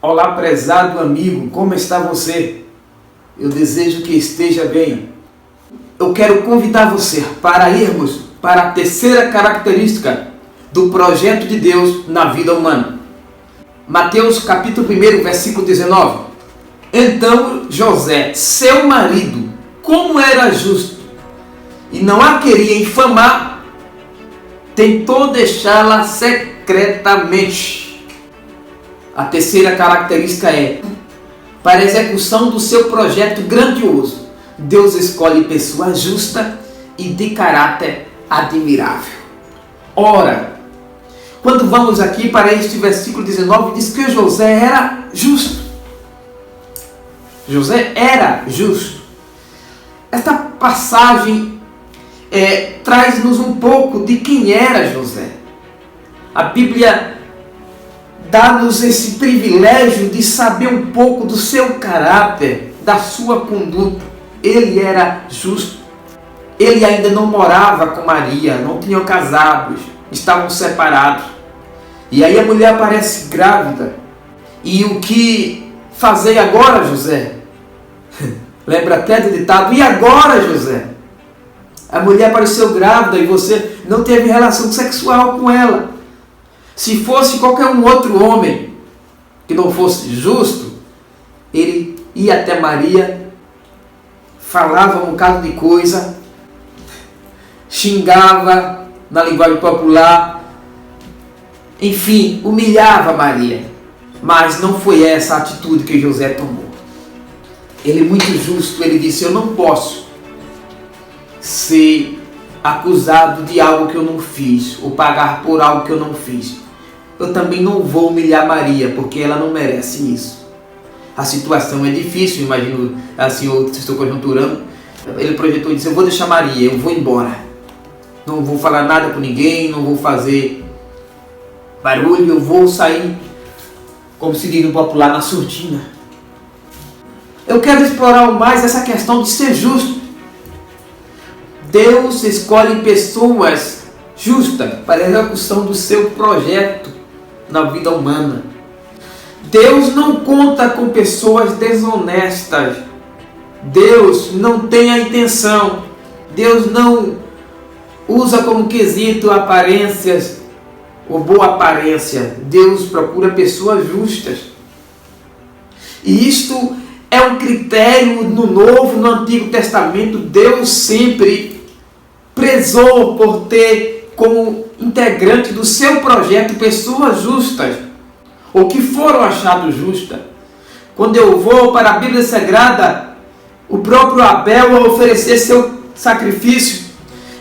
Olá, prezado amigo, como está você? Eu desejo que esteja bem. Eu quero convidar você para irmos para a terceira característica do projeto de Deus na vida humana. Mateus capítulo 1, versículo 19. Então José, seu marido, como era justo e não a queria infamar, tentou deixá-la secretamente. A terceira característica é: para a execução do seu projeto grandioso, Deus escolhe pessoa justa e de caráter admirável. Ora, quando vamos aqui para este versículo 19, diz que José era justo. José era justo. Esta passagem traz-nos um pouco de quem era José. A Bíblia dá-nos esse privilégio de saber um pouco do seu caráter, da sua conduta. Ele era justo. Ele ainda não morava com Maria, não tinham casados, estavam separados. E aí a mulher aparece grávida. E o que fazer agora, José? Lembra até do ditado: e agora, José? A mulher apareceu grávida e você não teve relação sexual com ela. Se fosse qualquer um outro homem que não fosse justo, ele ia até Maria, falava um bocado de coisa, xingava na linguagem popular, enfim, humilhava Maria. Mas não foi essa a atitude que José tomou. Ele, muito justo, ele disse: eu não posso ser acusado de algo que eu não fiz, ou pagar por algo que eu não fiz. Eu também não vou humilhar Maria, porque ela não merece isso. A situação é difícil, imagino assim, eu estou conjunturando. Ele projetou e disse: eu vou deixar Maria, eu vou embora. Não vou falar nada com ninguém, não vou fazer barulho, eu vou sair, como se diz no popular, na surdina. Eu quero explorar mais essa questão de ser justo. Deus escolhe pessoas justas para a execução do seu projeto na vida humana. Deus não conta com pessoas desonestas. Deus não tem a intenção. Deus não usa como quesito aparências ou boa aparência. Deus procura pessoas justas. E isto é um critério no Novo, no Antigo Testamento. Deus sempre prezou por ter como integrante do seu projeto pessoas justas, ou que foram achados justas. Quando eu vou para a Bíblia Sagrada, o próprio Abel a oferecer seu sacrifício.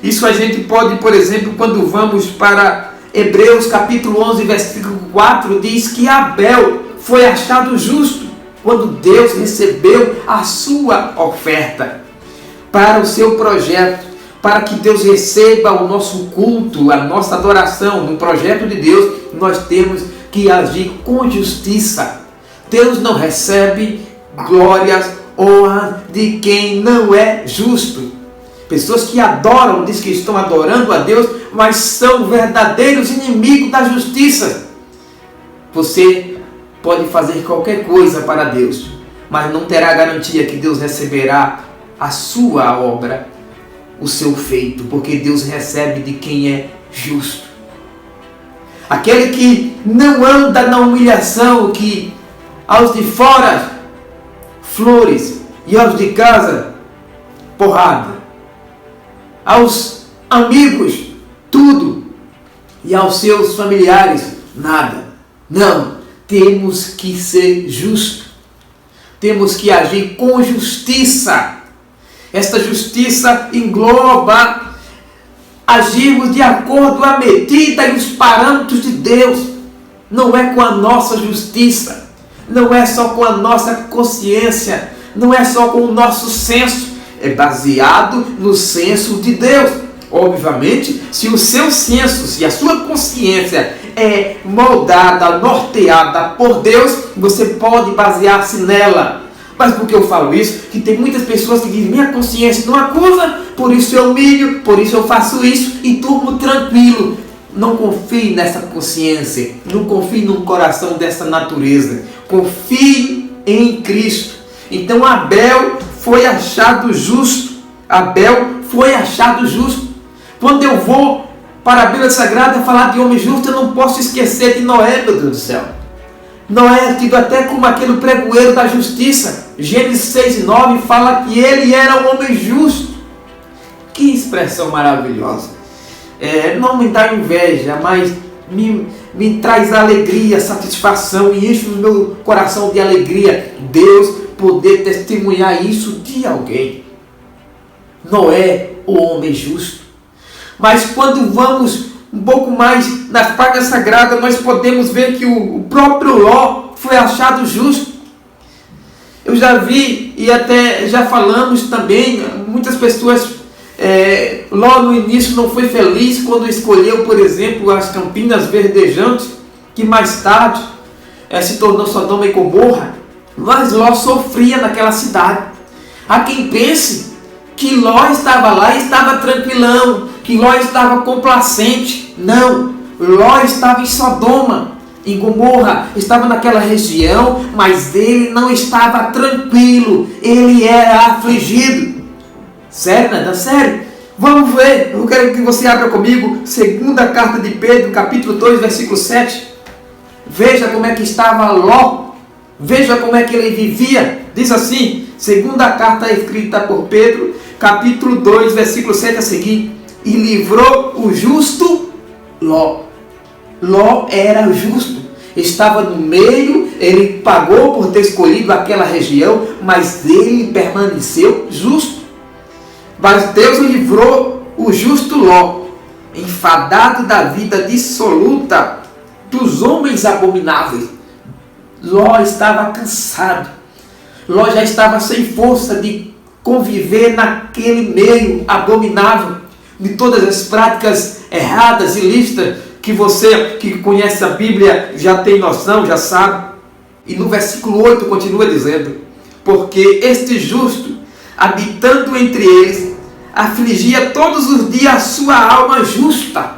Isso a gente pode, por exemplo, quando vamos para Hebreus capítulo 11, versículo 4, diz que Abel foi achado justo quando Deus recebeu a sua oferta para o seu projeto. Para que Deus receba o nosso culto, a nossa adoração no projeto de Deus, nós temos que agir com justiça. Deus não recebe glórias, honra de quem não é justo. Pessoas que adoram, diz que estão adorando a Deus, mas são verdadeiros inimigos da justiça. Você pode fazer qualquer coisa para Deus, mas não terá garantia que Deus receberá a sua obra, o seu feito, porque Deus recebe de quem é justo. Aquele que não anda na humilhação, que aos de fora flores e aos de casa porrada, aos amigos tudo e aos seus familiares nada. Não, temos que ser justos, temos que agir com justiça. Esta justiça engloba agirmos de acordo com a medida e os parâmetros de Deus. Não é com a nossa justiça, não é só com a nossa consciência, não é só com o nosso senso, é baseado no senso de Deus. Obviamente, se o seu senso, se a sua consciência é moldada, norteada por Deus, você pode basear-se nela. Mas por que eu falo isso? Que tem muitas pessoas que dizem: minha consciência não acusa, por isso eu humilho, por isso eu faço isso e durmo tranquilo. Não confie nessa consciência, não confie num coração dessa natureza. Confie em Cristo. Então Abel foi achado justo. Abel foi achado justo. Quando eu vou para a Bíblia Sagrada falar de homem justo, eu não posso esquecer de Noé, meu Deus do céu. Noé é tido até como aquele pregoeiro da justiça. Gênesis 6:9 fala que ele era um homem justo. Que expressão maravilhosa. Não me dá inveja, mas me traz alegria, satisfação e enche o meu coração de alegria. Deus poder testemunhar isso de alguém. Noé, o homem justo. Mas quando vamos um pouco mais nas páginas sagradas, nós podemos ver que o próprio Ló foi achado justo. Eu já vi e até já falamos também, muitas pessoas, Ló no início não foi feliz quando escolheu, por exemplo, as Campinas Verdejantes, que mais tarde se tornou Sodoma e Gomorra. Mas Ló sofria naquela cidade. Há quem pense que Ló estava lá e estava tranquilão, que Ló estava complacente. Não, Ló estava em Sodoma, em Gomorra, estava naquela região, mas ele não estava tranquilo, ele era afligido. Sério, nada sério? Vamos ver, eu quero que você abra comigo, segunda carta de Pedro, capítulo 2, versículo 7. Veja como é que estava Ló, veja como é que ele vivia. Diz assim, segunda carta escrita por Pedro, capítulo 2, versículo 7 a seguir. E livrou o justo Ló. Ló era justo, estava no meio, ele pagou por ter escolhido aquela região, mas ele permaneceu justo. Mas Deus livrou o justo Ló, enfadado da vida dissoluta dos homens abomináveis. Ló estava cansado, Ló já estava sem força de conviver naquele meio abominável, de todas as práticas erradas, ilícitas, que você que conhece a Bíblia já tem noção, já sabe. E no versículo 8 continua dizendo, porque este justo, habitando entre eles, afligia todos os dias a sua alma justa.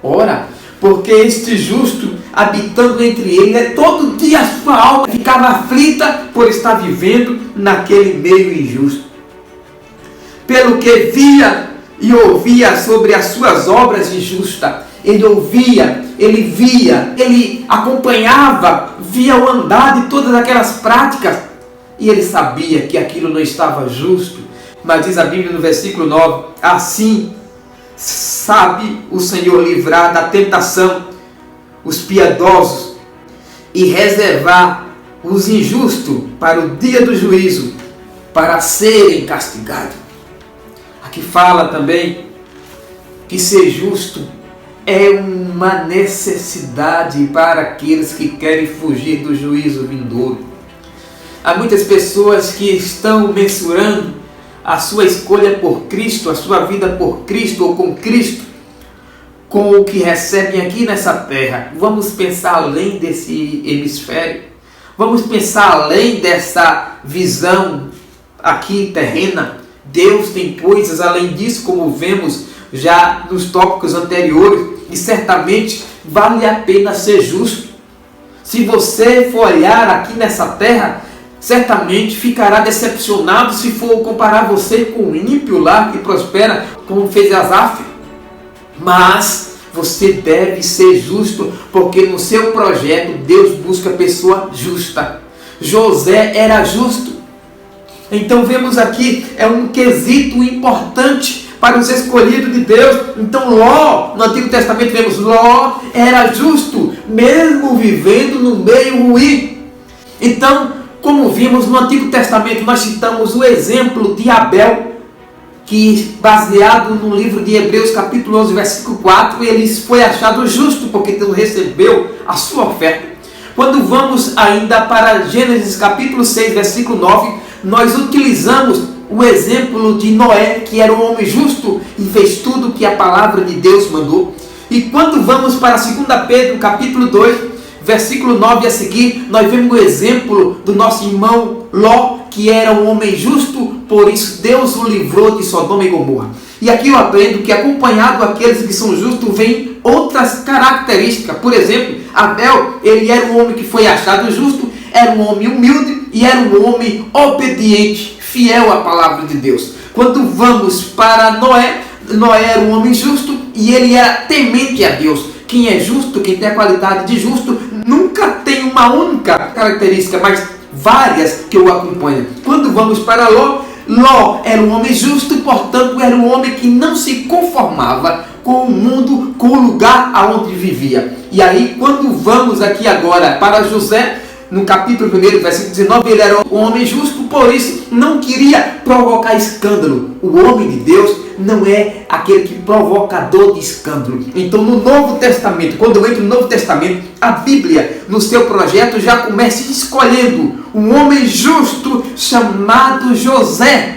Ora, porque este justo, habitando entre eles, todo dia a sua alma ficava aflita por estar vivendo naquele meio injusto. Pelo que via e ouvia sobre as suas obras injustas. Ele ouvia, ele via, ele acompanhava, via o andar de todas aquelas práticas. E ele sabia que aquilo não estava justo. Mas diz a Bíblia no versículo 9, assim sabe o Senhor livrar da tentação os piedosos e reservar os injustos para o dia do juízo, para serem castigados. Aqui fala também que ser justo é uma necessidade para aqueles que querem fugir do juízo vindouro. Há muitas pessoas que estão mensurando a sua escolha por Cristo, a sua vida por Cristo ou com Cristo, com o que recebem aqui nessa terra. Vamos pensar além desse hemisfério. Vamos pensar além dessa visão aqui terrena. Deus tem coisas além disso, como vemos já nos tópicos anteriores, e certamente vale a pena ser justo. Se você for olhar aqui nessa terra, certamente ficará decepcionado se for comparar você com o ímpio lá que prospera, como fez Asaf. Mas você deve ser justo, porque no seu projeto Deus busca pessoa justa. José era justo. Então vemos aqui, é um quesito importante para os escolhidos de Deus. Então Ló, no Antigo Testamento vemos, Ló era justo, mesmo vivendo no meio ruim. Então, como vimos no Antigo Testamento, nós citamos o exemplo de Abel, que baseado no livro de Hebreus capítulo 11, versículo 4, ele foi achado justo, porque Deus recebeu a sua oferta. Quando vamos ainda para Gênesis capítulo 6, versículo 9, nós utilizamos o exemplo de Noé, que era um homem justo e fez tudo o que a palavra de Deus mandou. E quando vamos para 2 Pedro capítulo 2, versículo 9 a seguir, nós vemos o exemplo do nosso irmão Ló, que era um homem justo, por isso Deus o livrou de Sodoma e Gomorra. E aqui eu aprendo que acompanhado aqueles que são justos, vem outras características. Por exemplo, Abel, ele era um homem que foi achado justo, era um homem humilde e era um homem obediente, fiel à palavra de Deus. Quando vamos para Noé, Noé era um homem justo e ele era temente a Deus. Quem é justo, quem tem a qualidade de justo, nunca tem uma única característica, mas várias que o acompanham. Quando vamos para Ló, Ló era um homem justo, portanto era um homem que não se conformava com o mundo, com o lugar aonde vivia. E aí, quando vamos aqui agora para José, no capítulo 1, versículo 19, ele era um homem justo, por isso não queria provocar escândalo. O homem de Deus não é aquele que provocador de escândalo. Então, no Novo Testamento, quando eu entro no Novo Testamento, a Bíblia, no seu projeto, já começa escolhendo um homem justo chamado José,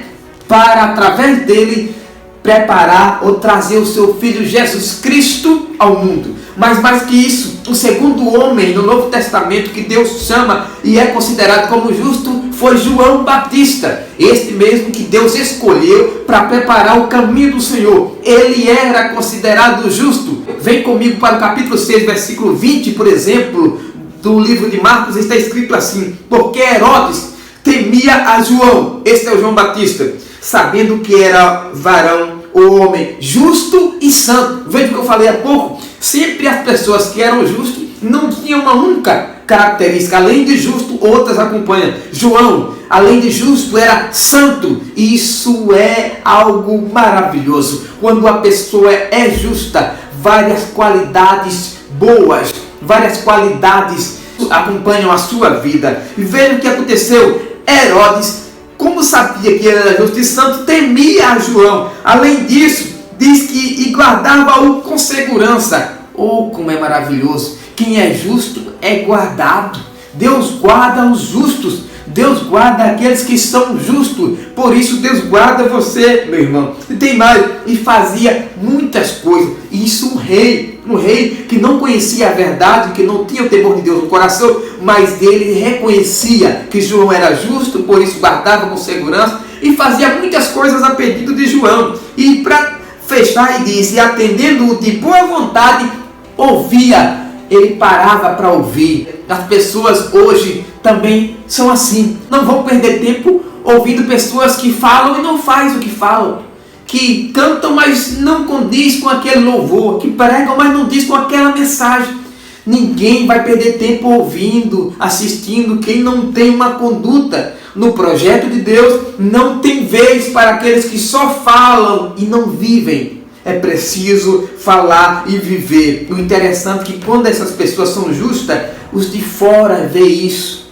para, através dele, preparar ou trazer o seu filho Jesus Cristo ao mundo. Mas mais que isso, o segundo homem no Novo Testamento que Deus chama e é considerado como justo foi João Batista. Este mesmo que Deus escolheu para preparar o caminho do Senhor. Ele era considerado justo. Vem comigo para o capítulo 6, versículo 20, por exemplo, do livro de Marcos, está escrito assim: porque Herodes temia a João, este é o João Batista, sabendo que era varão, o homem justo e santo. Veja o que eu falei há pouco. Sempre as pessoas que eram justas não tinham uma única característica. Além de justo, outras acompanham. João, além de justo, era santo. E isso é algo maravilhoso. Quando a pessoa é justa, várias qualidades boas, várias qualidades acompanham a sua vida. E veja o que aconteceu. Herodes, como sabia que ele era justo e santo, temia a João. Além disso, diz que e guardava-o com segurança. Oh, como é maravilhoso! Quem é justo é guardado. Deus guarda os justos. Deus guarda aqueles que são justos. Por isso Deus guarda você, meu irmão. E tem mais, e fazia muitas coisas. E isso um rei que não conhecia a verdade, que não tinha o temor de Deus no coração, mas ele reconhecia que João era justo, por isso guardava com segurança e fazia muitas coisas a pedido de João. E para fechar, e disse, atendendo-o de boa vontade, ouvia. Ele parava para ouvir. As pessoas hoje também são assim. Não vão perder tempo ouvindo pessoas que falam e não fazem o que falam. Que cantam, mas não condiz com aquele louvor. Que pregam, mas não diz com aquela mensagem. Ninguém vai perder tempo ouvindo, assistindo, quem não tem uma conduta no projeto de Deus. Não tem vez para aqueles que só falam e não vivem. É preciso falar e viver. O interessante é que quando essas pessoas são justas, os de fora veem isso.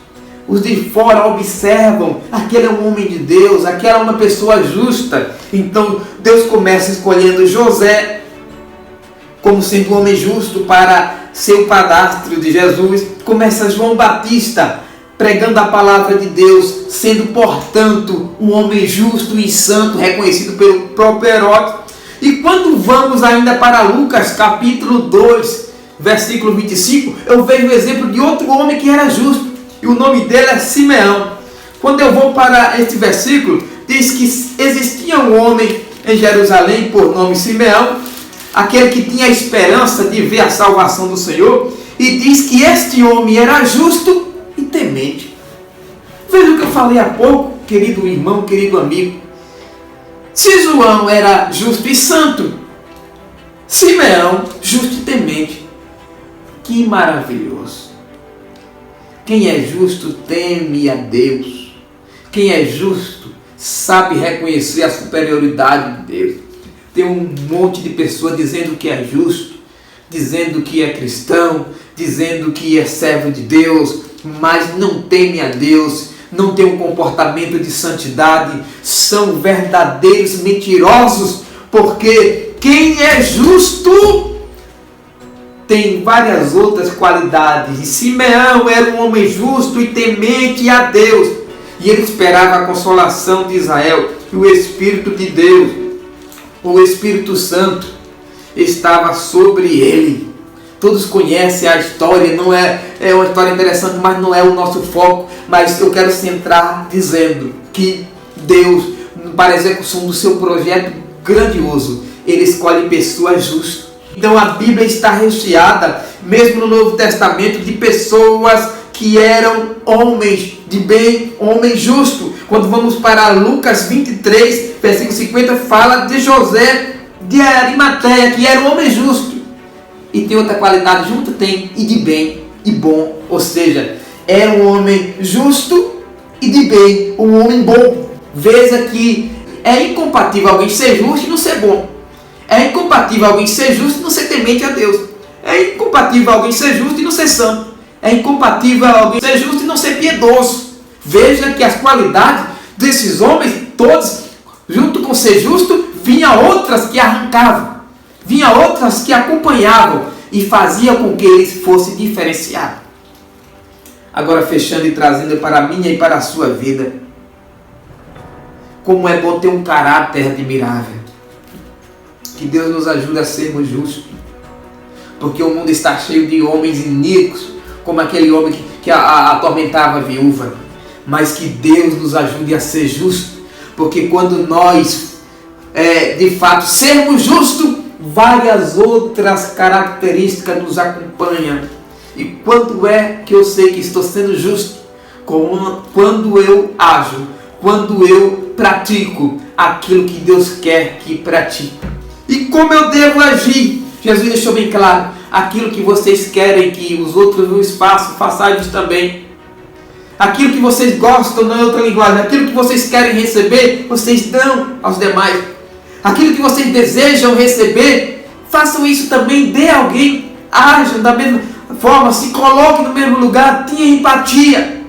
Os de fora observam, aquele é um homem de Deus, aquela é uma pessoa justa. Então Deus começa escolhendo José como sendo um homem justo para ser o padastro de Jesus. Começa João Batista pregando a palavra de Deus, sendo portanto um homem justo e santo, reconhecido pelo próprio Herodes. E quando vamos ainda para Lucas capítulo 2, versículo 25, eu vejo o exemplo de outro homem que era justo, e o nome dele é Simeão. Quando eu vou para este versículo, diz que existia um homem em Jerusalém por nome Simeão, aquele que tinha a esperança de ver a salvação do Senhor, e diz que este homem era justo e temente. Veja o que eu falei há pouco, querido irmão, querido amigo. Se João era justo e santo, Simeão, justo e temente. Que maravilhoso! Quem é justo teme a Deus. Quem é justo sabe reconhecer a superioridade de Deus. Tem um monte de pessoas dizendo que é justo, dizendo que é cristão, dizendo que é servo de Deus, mas não teme a Deus, não tem um comportamento de santidade, são verdadeiros mentirosos, porque quem é justo tem várias outras qualidades. E Simeão era um homem justo e temente a Deus, e ele esperava a consolação de Israel, e o Espírito de Deus, o Espírito Santo, estava sobre ele. Todos conhecem a história, não é uma história interessante, mas não é o nosso foco. Mas eu quero centrar dizendo que Deus, para a execução do seu projeto grandioso, Ele escolhe pessoas justas. Então a Bíblia está recheada, mesmo no Novo Testamento, de pessoas que eram homens de bem, homens justos. Quando vamos para Lucas 23, versículo 50, fala de José de Arimateia, que era um homem justo. E tem outra qualidade junto? Tem, e de bem, e bom. Ou seja, era um homem justo e de bem, um homem bom. Veja que é incompatível alguém ser justo e não ser bom. É incompatível alguém ser justo e não ser temente a Deus. É incompatível alguém ser justo e não ser santo. É incompatível alguém ser justo e não ser piedoso. Veja que as qualidades desses homens, todos, junto com ser justo, vinha outras que arrancavam. Vinha outras que acompanhavam e faziam com que eles fossem diferenciados. Agora fechando e trazendo para a minha e para a sua vida. Como é bom ter um caráter admirável. Que Deus nos ajude a sermos justos. Porque o mundo está cheio de homens iníquos, como aquele homem que atormentava a viúva. Mas que Deus nos ajude a ser justos. Porque quando nós, de fato, sermos justos, várias outras características nos acompanham. E quando é que eu sei que estou sendo justo? Quando eu ajo, quando eu pratico aquilo que Deus quer que pratique. E como eu devo agir? Jesus deixou bem claro: aquilo que vocês querem que os outros nos façam, façais também. Aquilo que vocês gostam, não é outra linguagem, aquilo que vocês querem receber, vocês dão aos demais. Aquilo que vocês desejam receber, façam isso também, dê a alguém, ajam da mesma forma, se coloque no mesmo lugar, tenha empatia.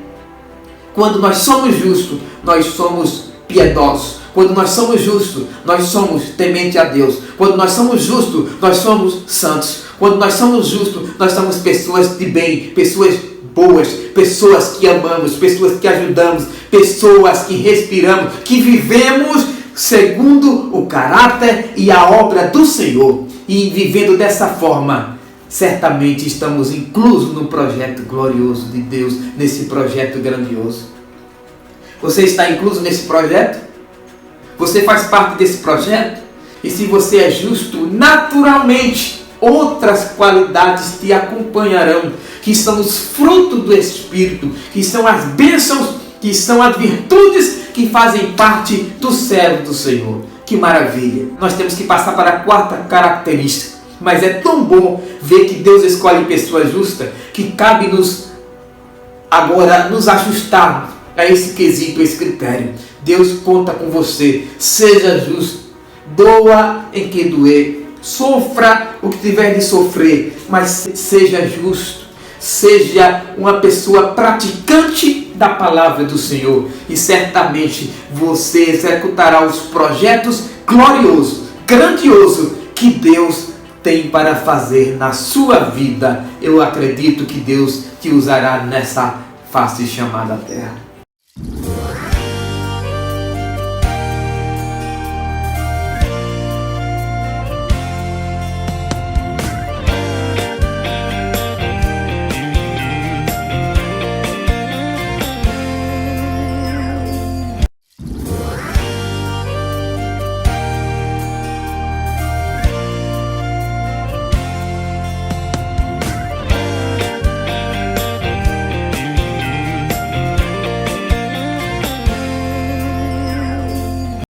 Quando nós somos justos, nós somos piedosos. Quando nós somos justos, nós somos temente a Deus. Quando nós somos justos, nós somos santos. Quando nós somos justos, nós somos pessoas de bem, pessoas boas, pessoas que amamos, pessoas que ajudamos, pessoas que respiramos, que vivemos segundo o caráter e a obra do Senhor. E vivendo dessa forma, certamente estamos inclusos no projeto glorioso de Deus, nesse projeto grandioso. Você está incluso nesse projeto? Você faz parte desse projeto? E se você é justo, naturalmente outras qualidades te acompanharão, que são os frutos do Espírito, que são as bênçãos, que são as virtudes que fazem parte do servo do Senhor. Que maravilha! Nós temos que passar para a quarta característica. Mas é tão bom ver que Deus escolhe pessoas justas, que cabe-nos agora nos ajustarmos a esse quesito, a esse critério. Deus conta com você. Seja justo. Doa em que doer. Sofra o que tiver de sofrer. Mas seja justo. Seja uma pessoa praticante da palavra do Senhor. E certamente você executará os projetos gloriosos, grandiosos que Deus tem para fazer na sua vida. Eu acredito que Deus te usará nessa face chamada terra.